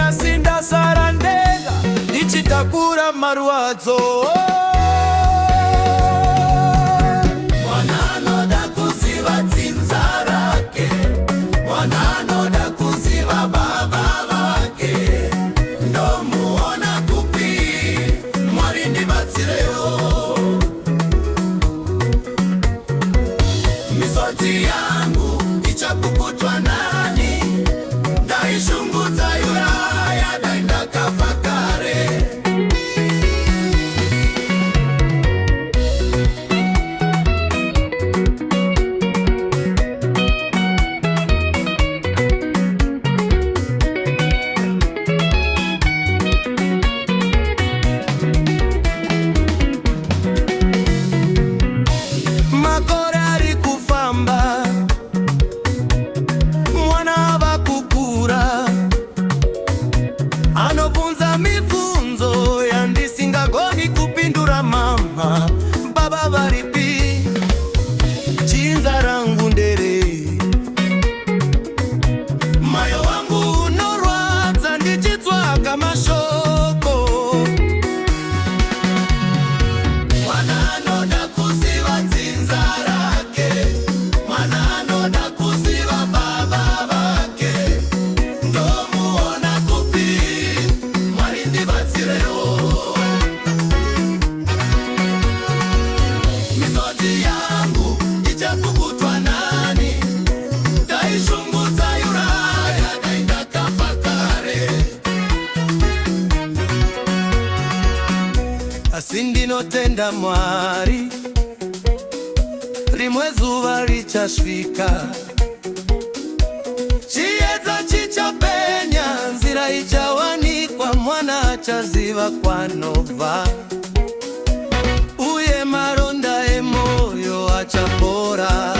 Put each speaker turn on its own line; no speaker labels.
yasinda sarandega ichitakura marwadzo.
Mwana anoda kuziva dzinza rake, mwana anoda kuziva baba vake. Ndomuona kupi, Mwari ndibatsirewo. Misodzi yangu ichapukutwa nani? Ndaishungudza Yuraya dai ndakafa kare.
Makore ari kufamba, mwana vakukura, anobvunza mibvunzo yandisingagoni kupindura. Mama baba varipi? Dzinza rangu nderei? Moyo wangu unorwadza ndichitsvaga mashoko.
Mwana anoda kuziva dzinza rake, mwana anoda kuziva baba vake. Ndomuona kupi, Mwari ndibatsirewo. Misodzi yangu ichapukutwa nani? Ndaishungudza Yuraya dai ndakafa kare.
Asi ndinotenda Mwari, rimwe zuva richasvika, chiedza chichapenya, nzira ichawanikwa, mwana achaziva kwanobva, uye maronda emoyo achapora.